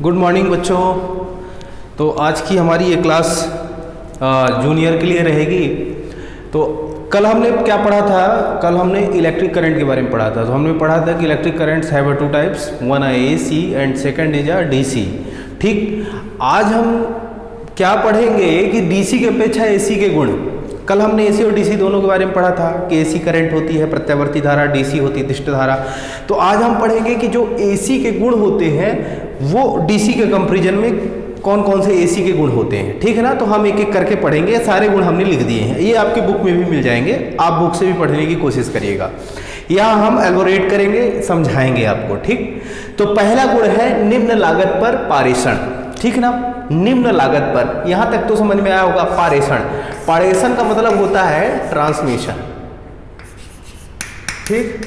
Good morning बच्चों। तो आज की हमारी ये क्लास जूनियर के लिए रहेगी। तो कल हमने क्या पढ़ा था? कल हमने इलेक्ट्रिक करंट के बारे में पढ़ा था। तो हमने पढ़ा था कि electric currents have two types, one है AC and second is DC। ठीक, आज हम क्या पढ़ेंगे कि DC के अपेक्षा AC के गुण। कल हमने AC और DC दोनों के बारे में पढ़ा था कि AC करंट होती है प्रत्यावर्ती धारा, DC होती है दिष्ट धारा। तो आज हम पढ़ेंगे कि जो AC के गुण होते हैं वो DC के कंपैरिजन में कौन कौन से AC के गुण होते हैं। ठीक है ना? तो हम एक एक करके पढ़ेंगे। सारे गुण हमने लिख दिए हैं, ये आपकी बुक में भी मिल जाएंगे, आप बुक से भी पढ़ने की कोशिश करिएगा। यहाँ हम एलबोरेट करेंगे, समझाएंगे आपको। ठीक, तो पहला गुण है निम्न लागत पर पारेषण। ठीक ना? निम्न लागत पर, यहां तक तो समझ में आया होगा। पारेषण, पारेषण का मतलब होता है ट्रांसमिशन। ठीक,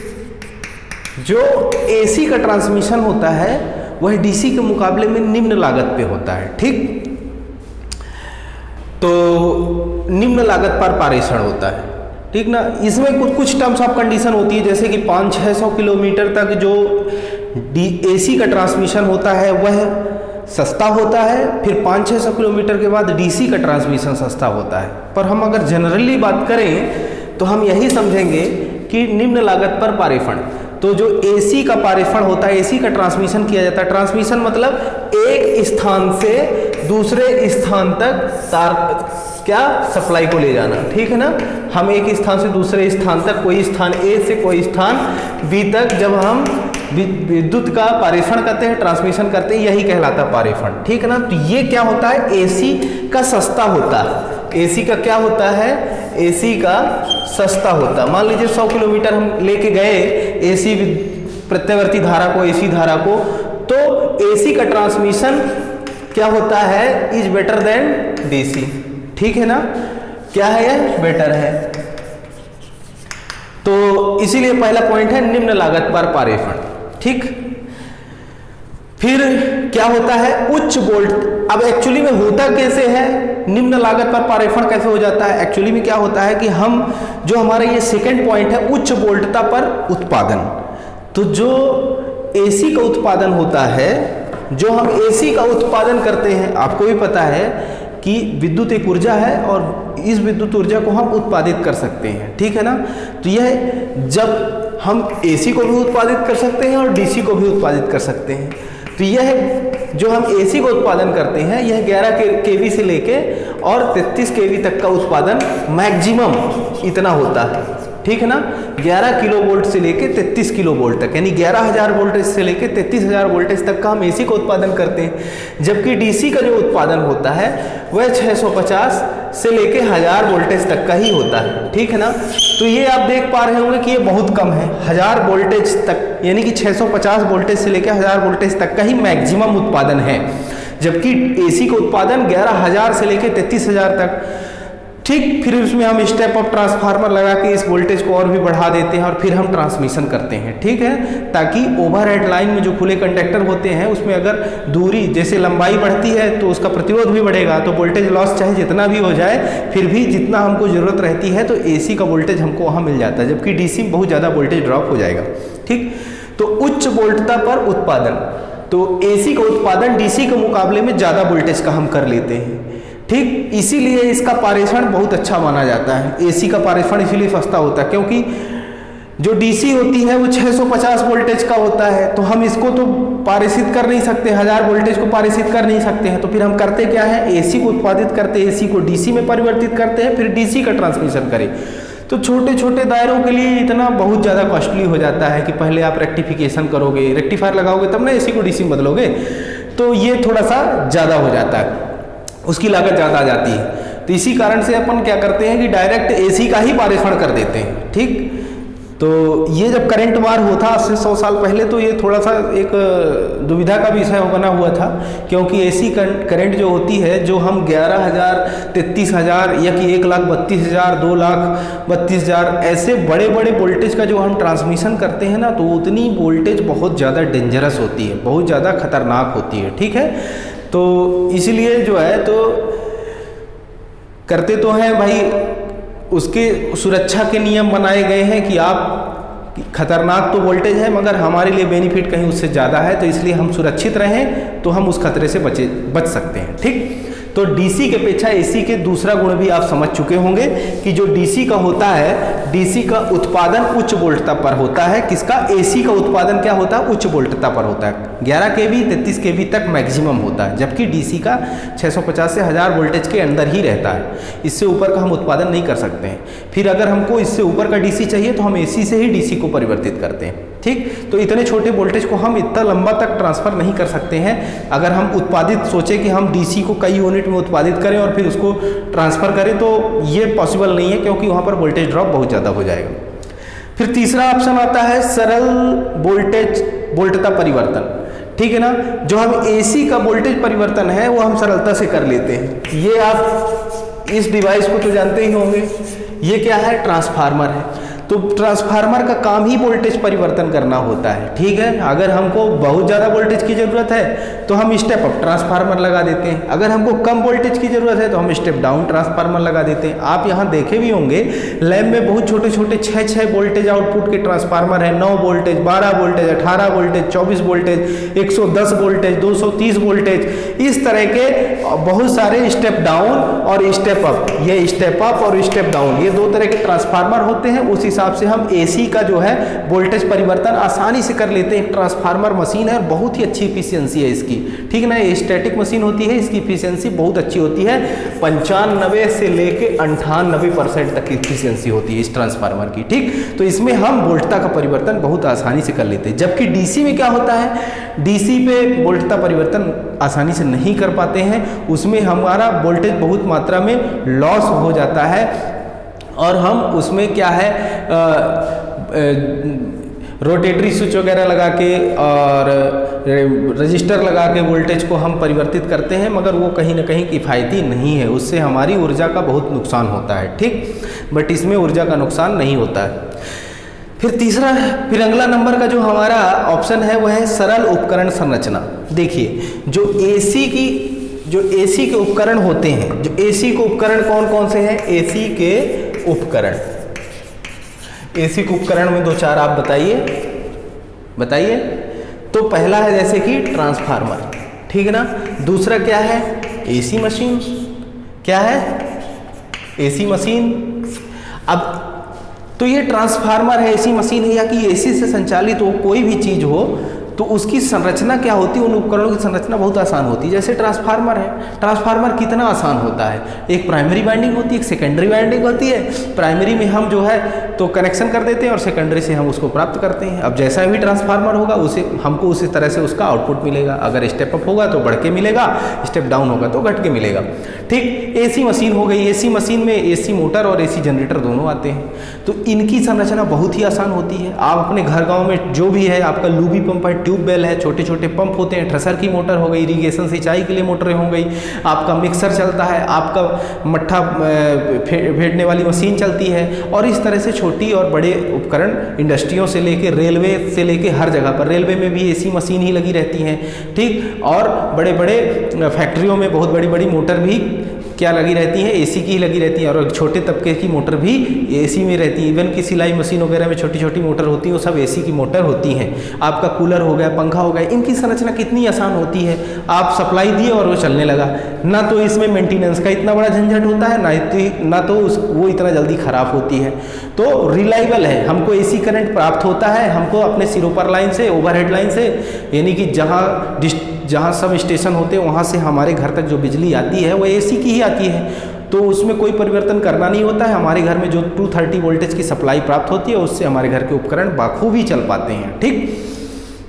जो AC का ट्रांसमिशन होता है वह DC के मुकाबले में निम्न लागत पे होता है। ठीक, तो निम्न लागत पर पारेषण होता है। ठीक ना? इसमें कुछ टर्म्स ऑफ कंडीशन होती है, जैसे कि 500-600 किलोमीटर तक जो AC का ट्रांसमिशन होता है वह सस्ता होता है, फिर 500-600 किलोमीटर के बाद DC का ट्रांसमिशन सस्ता होता है। पर हम अगर जनरली बात करें तो हम यही समझेंगे कि निम्न लागत पर पारेषण, तो जो AC का पारेषण होता है, AC का ट्रांसमिशन किया जाता है। ट्रांसमिशन मतलब एक स्थान से दूसरे स्थान तक तार क्या सप्लाई को ले जाना। ठीक है ना? हम एक स्थान से दूसरे स्थान तक, कोई स्थान A से कोई स्थान B तक जब हम विद्युत का पारेषण करते हैं, ट्रांसमिशन करते हैं, यही कहलाता है पारेषण। ठीक है ना? तो ये क्या होता है? AC का सस्ता होता है। AC का क्या होता है? AC का सस्ता होता है। मान लीजिए 100 किलोमीटर हम लेके गए AC प्रत्यावर्ती धारा को, AC धारा को, तो AC का ट्रांसमिशन क्या होता है? Is better than DC। ठीक है ना? क्या है? यह बेटर है। तो इसीलिए पहला पॉइंट है निम्न लागत पर पारेषण। ठीक, फिर क्या होता है? उच्च वोल्ट। अब एक्चुअली में होता कैसे है? निम्न लागत पर पारेषण कैसे हो जाता है? एक्चुअली में क्या होता है कि हम जो हमारा ये सेकंड पॉइंट है उच्च वोल्टता पर उत्पादन, तो जो AC का उत्पादन होता है, जो हम AC का उत्पादन करते हैं, आपको भी पता है कि विद्युत एक ऊर्जा है और इस विद्युत ऊर्जा को हम उत्पादित कर सकते हैं। ठीक है ना? तो यह जब हम AC को भी उत्पादित कर सकते हैं और DC को भी उत्पादित कर सकते हैं। तो यह जो हम AC को उत्पादन करते हैं, यह 11 kV से लेके और 33 kV तक का उत्पादन मैक्सिमम इतना होता है। ठीक है ना? 11 किलो वोल्ट से लेके 33 किलो वोल्ट तक, यानी 11,000 वोल्टेज से लेके 33,000 वोल्टेज तक का हम AC को उत्पादन करते हैं। जबकि DC का जो उत्पादन होता है वह 650 से लेके 1000 वोल्टेज तक का ही होता है। ठीक है ना? तो ये आप देख पा रहे होंगे कि ये बहुत कम है, 1000 वोल्टेज तक, यानी कि 650 वोल्टेज से लेके 1000 वोल्टेज तक का ही मैक्सिमम उत्पादन है। जबकि AC का उत्पादन 11,000 से लेके 33,000 तक। ठीक, फिर उसमें हम स्टेप अप ट्रांसफार्मर लगा के इस वोल्टेज को और भी बढ़ा देते हैं और फिर हम ट्रांसमिशन करते हैं। ठीक है, ताकि ओवरहेड लाइन में जो खुले कंडक्टर होते हैं उसमें अगर दूरी जैसे लंबाई बढ़ती है तो उसका प्रतिरोध भी बढ़ेगा, तो वोल्टेज लॉस चाहे जितना भी हो जाए फिर भी जितना हमको जरूरत रहती है तो AC का वोल्टेज हमको वहाँ मिल जाता है, जबकि DC में बहुत ज़्यादा वोल्टेज ड्रॉप हो जाएगा। ठीक, तो उच्च वोल्टता पर उत्पादन, तो AC का उत्पादन DC के मुकाबले में ज़्यादा वोल्टेज का हम कर लेते हैं। ठीक, इसीलिए इसका पारेषण बहुत अच्छा माना जाता है। AC का पारेषण इसीलिए सस्ता होता है क्योंकि जो DC होती है वो 650 वोल्टेज का होता है, तो हम इसको तो पारेषित कर नहीं सकते, 1000 वोल्टेज को पारेषित कर नहीं सकते हैं। तो फिर हम करते क्या है? AC को उत्पादित करते हैं, AC को DC में परिवर्तित करते हैं, फिर DC का ट्रांसमिशन करें। तो छोटे छोटे दायरों के लिए इतना बहुत ज़्यादा कॉस्टली हो जाता है कि पहले आप रेक्टिफिकेशन करोगे, रेक्टिफायर लगाओगे तब ना AC को DC में बदलोगे, तो ये थोड़ा सा ज़्यादा हो जाता है, उसकी लागत ज़्यादा आ जाती है। तो इसी कारण से अपन क्या करते हैं कि डायरेक्ट AC का ही पारेषण कर देते हैं। ठीक, तो ये जब करंट वार होता आज से 100 साल पहले तो ये थोड़ा सा एक दुविधा का विषय बना हुआ था, क्योंकि AC करंट जो होती है, जो हम 11,000, 33,000 या कि 1,32,000, 2,32,000 ऐसे बड़े बड़े वोल्टेज का जो हम ट्रांसमिशन करते हैं ना, तो उतनी वोल्टेज बहुत ज़्यादा डेंजरस होती है, बहुत ज़्यादा खतरनाक होती है। ठीक है, तो इसलिए जो है तो करते तो हैं भाई, उसके सुरक्षा के नियम बनाए गए हैं कि आप खतरनाक तो वोल्टेज है मगर हमारे लिए बेनिफिट कहीं उससे ज़्यादा है, तो इसलिए हम सुरक्षित रहें तो हम उस खतरे से बच सकते हैं। ठीक, तो डीसी के अपेक्षा एसी के दूसरा गुण भी आप समझ चुके होंगे कि जो डीसी का होता है, डीसी का उत्पादन उच्च वोल्टता पर होता है। किसका? एसी का उत्पादन क्या होता है? उच्च वोल्टता पर होता है। 11 केवी 33 केवी तक मैक्सिमम होता है, जबकि डीसी का 650 से 1000 वोल्टेज के अंदर ही रहता है। इससे ऊपर का हम उत्पादन नहीं कर सकते हैं। फिर अगर हमको इससे ऊपर का डीसी चाहिए तो हम एसी से ही डीसी को परिवर्तित करते हैं। ठीक, तो इतने छोटे वोल्टेज को हम इतना लंबा तक ट्रांसफर नहीं कर सकते हैं। अगर हम उत्पादित सोचें कि हम डीसी को कई यूनिट में उत्पादित करें और फिर उसको ट्रांसफर करें, तो ये पॉसिबल नहीं है, क्योंकि वहाँ पर वोल्टेज ड्रॉप बहुत ज़्यादा हो जाएगा। फिर तीसरा ऑप्शन आता है सरल वोल्टता परिवर्तन। ठीक है ना, जो हम एसी का वोल्टेज परिवर्तन है वो हम सरलता से कर लेते हैं। ये आप इस डिवाइस को तो जानते ही होंगे, ये क्या है? ट्रांसफार्मर है। तो ट्रांसफार्मर का काम ही वोल्टेज परिवर्तन करना होता है। ठीक है, अगर हमको बहुत ज़्यादा वोल्टेज की ज़रूरत है तो हम स्टेप अप ट्रांसफार्मर लगा देते हैं, अगर हमको कम वोल्टेज की ज़रूरत है तो हम स्टेप डाउन ट्रांसफार्मर लगा देते हैं। आप यहाँ देखे भी होंगे लैब में बहुत छोटे छोटे 6 वोल्टेज आउटपुट के ट्रांसफार्मर है। 9 voltage, 12 voltage, 18 voltage, 24 voltage, 110 voltage, 230 voltage, इस तरह के बहुत सारे स्टेप डाउन और स्टेप अप। ये स्टेप अप और स्टेप डाउन, ये 2 तरह के ट्रांसफार्मर होते हैं। उस हिसाब से हम एसी का जो है वोल्टेज परिवर्तन आसानी से कर लेते हैं। ट्रांसफार्मर मशीन है और बहुत ही अच्छी इफिशियंसी है इसकी। ठीक ना, ये स्टैटिक मशीन होती है, इसकी इफिशियंसी बहुत अच्छी होती है। 95 से लेके 98% तक की इफिशियंसी होती है इस ट्रांसफार्मर की। ठीक, तो इसमें हम वोल्टता का परिवर्तन बहुत आसानी से कर लेते हैं। जबकि डीसी में क्या होता है, डीसी पे वोल्टता परिवर्तन आसानी से नहीं कर पाते हैं, उसमें हमारा वोल्टेज बहुत मात्रा में लॉस हो जाता है और हम उसमें क्या है रोटेटरी स्विच वगैरह लगा के और रजिस्टर लगा के वोल्टेज को हम परिवर्तित करते हैं, मगर वो कहीं ना कहीं किफ़ायती नहीं है, उससे हमारी ऊर्जा का बहुत नुकसान होता है। ठीक, बट इसमें ऊर्जा का नुकसान नहीं होता है। फिर अगला नंबर का जो हमारा ऑप्शन है वह है सरल उपकरण संरचना। देखिए, जो एसी के उपकरण होते हैं, जो एसी के उपकरण कौन कौन से हैं? एसी के उपकरण, एसी के उपकरण में 2-4 आप बताइए। तो पहला है जैसे कि ट्रांसफार्मर, ठीक है ना। दूसरा क्या है? AC machine. क्या है? AC machine. अब तो ये ट्रांसफार्मर है, एसी मशीन है, या कि एसी से संचालित हो कोई भी चीज़ हो, तो उसकी संरचना क्या होती है? उन उपकरणों की संरचना बहुत आसान होती है। जैसे ट्रांसफार्मर है, ट्रांसफार्मर कितना आसान होता है, एक प्राइमरी वाइंडिंग होती है, एक सेकेंडरी वाइंडिंग होती है। प्राइमरी में हम जो है तो कनेक्शन कर देते हैं और सेकेंडरी से हम उसको प्राप्त करते हैं। अब जैसा भी ट्रांसफार्मर होगा उसे हमको उसी तरह से उसका आउटपुट मिलेगा। अगर स्टेप अप होगा तो बढ़ के मिलेगा, स्टेप डाउन होगा तो घट के मिलेगा। ठीक, एसी मशीन हो गई। एसी मशीन में एसी मोटर और एसी जनरेटर दोनों आते हैं, तो इनकी संरचना बहुत ही आसान होती है। आप अपने घर गाँव में जो भी है, आपका लूबी पंप है, ट्यूबवेल है, छोटे छोटे पंप होते हैं, ट्रेसर की मोटर हो गई, इरीगेशन सिंचाई के लिए मोटरें हो गई, आपका मिक्सर चलता है, आपका मट्ठा फेंटने वाली मशीन चलती है, और इस तरह से छोटी और बड़े उपकरण इंडस्ट्रियों से लेके रेलवे से लेके हर जगह पर, रेलवे में भी एसी मशीन ही लगी रहती हैं। ठीक, और बड़े बड़े फैक्ट्रियों में बहुत बड़ी बड़ी मोटर भी क्या लगी रहती है? एसी की ही लगी रहती है, और छोटे तबके की मोटर भी एसी में रहती है। इवन की सिलाई मशीन वगैरह में छोटी छोटी मोटर होती है, वो सब एसी की मोटर होती हैं। आपका कूलर हो गया, पंखा हो गया, इनकी संरचना कितनी आसान होती है। आप सप्लाई दिए और वो चलने लगा, ना तो इसमें मेंटेनेंस का इतना बड़ा झंझट होता है, ना तो वो इतना जल्दी खराब होती है। तो रिलायबल है, हमको एसी करंट प्राप्त होता है, हमको अपने सिरोपर लाइन से, ओवरहेड लाइन से, यानी कि जहाँ सब स्टेशन होते हैं वहाँ से हमारे घर तक जो बिजली आती है वो एसी की ही आती है, तो उसमें कोई परिवर्तन करना नहीं होता है। हमारे घर में जो 230 वोल्टेज की सप्लाई प्राप्त होती है उससे हमारे घर के उपकरण बाखूबी चल पाते हैं। ठीक,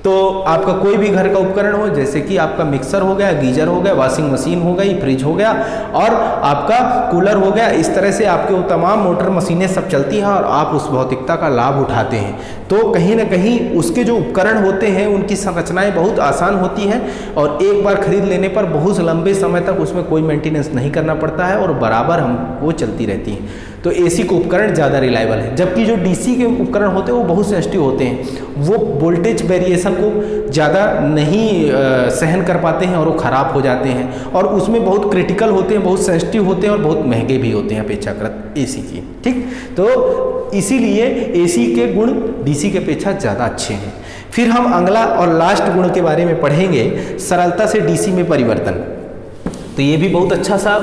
तो आपका कोई भी घर का उपकरण हो, जैसे कि आपका मिक्सर हो गया, गीजर हो गया, वॉशिंग मशीन हो गई, फ्रिज हो गया और आपका कूलर हो गया, इस तरह से आपके वो तमाम मोटर मशीनें सब चलती हैं और आप उस भौतिकता का लाभ उठाते हैं। तो कहीं ना कहीं उसके जो उपकरण होते हैं उनकी संरचनाएं बहुत आसान होती हैं और एक बार खरीद लेने पर बहुत लंबे समय तक उसमें कोई मेंटेनेंस नहीं करना पड़ता है और बराबर हम वो चलती रहती हैं। तो एसी के उपकरण ज़्यादा रिलायबल है, जबकि जो डीसी के उपकरण होते हैं वो बहुत सेंसिटिव होते हैं, वो वोल्टेज वेरिएशन को ज़्यादा नहीं सहन कर पाते हैं और वो ख़राब हो जाते हैं, और उसमें बहुत क्रिटिकल होते हैं, बहुत सेंसिटिव होते हैं और बहुत महंगे भी होते हैं अपेक्षाकृत एसी की। ठीक, तो इसीलिए एसी के गुण डीसी के अपेक्षा ज़्यादा अच्छे हैं। फिर हम अगला और लास्ट गुण के बारे में पढ़ेंगे, सरलता से डीसी में परिवर्तन। तो ये भी बहुत अच्छा सा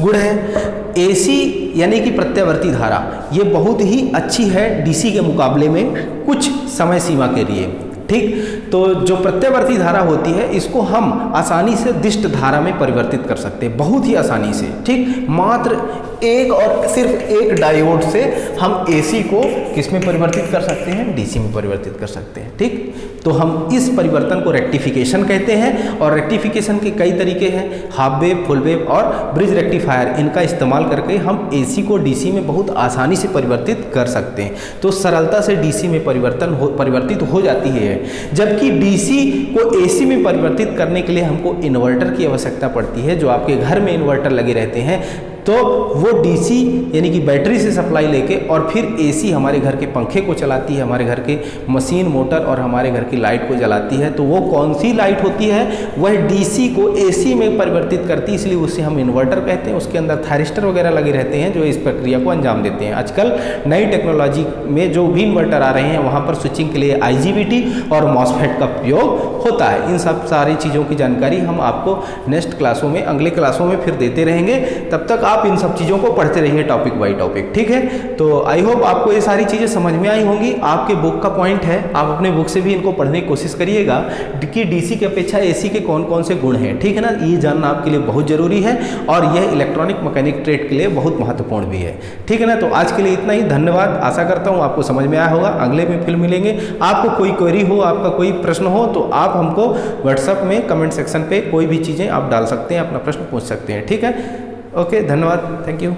गुण है। एसी यानी कि प्रत्यावर्ती धारा, ये बहुत ही अच्छी है डीसी के मुकाबले में कुछ समय सीमा के लिए। ठीक, तो जो प्रत्यावर्ती धारा होती है इसको हम आसानी से दिष्ट धारा में परिवर्तित कर सकते हैं, बहुत ही आसानी से। ठीक, मात्र एक और सिर्फ एक डायोड से हम एसी को किस में परिवर्तित कर सकते हैं, डीसी में परिवर्तित कर सकते हैं। ठीक, तो हम इस परिवर्तन को रेक्टिफिकेशन कहते हैं, और रेक्टिफिकेशन के कई तरीके हैं, हाफ वेव, फुल वेव और ब्रिज रेक्टिफायर, इनका इस्तेमाल करके हम एसी को डीसी में बहुत आसानी से परिवर्तित कर सकते हैं। तो सरलता से डीसी में परिवर्तित हो जाती है, जबकि डीसी को एसी में परिवर्तित करने के लिए हमको इन्वर्टर की आवश्यकता पड़ती है। जो आपके घर में इन्वर्टर लगे रहते हैं, तो वो डीसी यानी कि बैटरी से सप्लाई लेके और फिर एसी हमारे घर के पंखे को चलाती है, हमारे घर के मशीन, मोटर और हमारे घर की लाइट को जलाती है। तो वो कौन सी लाइट होती है, वह डीसी को एसी में परिवर्तित करती है, इसलिए उसे हम इन्वर्टर कहते हैं। उसके अंदर थायरिस्टर वगैरह लगे रहते हैं जो इस प्रक्रिया को अंजाम देते हैं। आजकल नई टेक्नोलॉजी में जो भी इन्वर्टर आ रहे हैं वहाँ पर स्विचिंग के लिए IGBT और मॉसफेट का उपयोग होता है। इन सब सारी चीज़ों की जानकारी हम आपको नेक्स्ट क्लासों में, अगले क्लासों में फिर देते रहेंगे। तब तक आप इन सब चीज़ों को पढ़ते रहिए टॉपिक बाय टॉपिक। ठीक है, तो आई होप आपको ये सारी चीज़ें समझ में आई होंगी। आपके बुक का पॉइंट है, आप अपने बुक से भी इनको पढ़ने की कोशिश करिएगा कि डीसी के अपेक्षा एसी के कौन कौन से गुण हैं। ठीक है ना, ये जानना आपके लिए बहुत ज़रूरी है और यह इलेक्ट्रॉनिक मैकेनिक ट्रेड के लिए बहुत महत्वपूर्ण भी है। ठीक है ना, तो आज के लिए इतना ही। धन्यवाद। आशा करता हूँ आपको समझ में आया होगा। अगले में फिर मिलेंगे। आपको कोई क्वेरी हो, आपका कोई प्रश्न हो, तो आप हमको व्हाट्सएप में कमेंट सेक्शन पे कोई भी चीज़ें आप डाल सकते हैं, अपना प्रश्न पूछ सकते हैं। ठीक है, ओके, धन्यवाद, थैंक यू।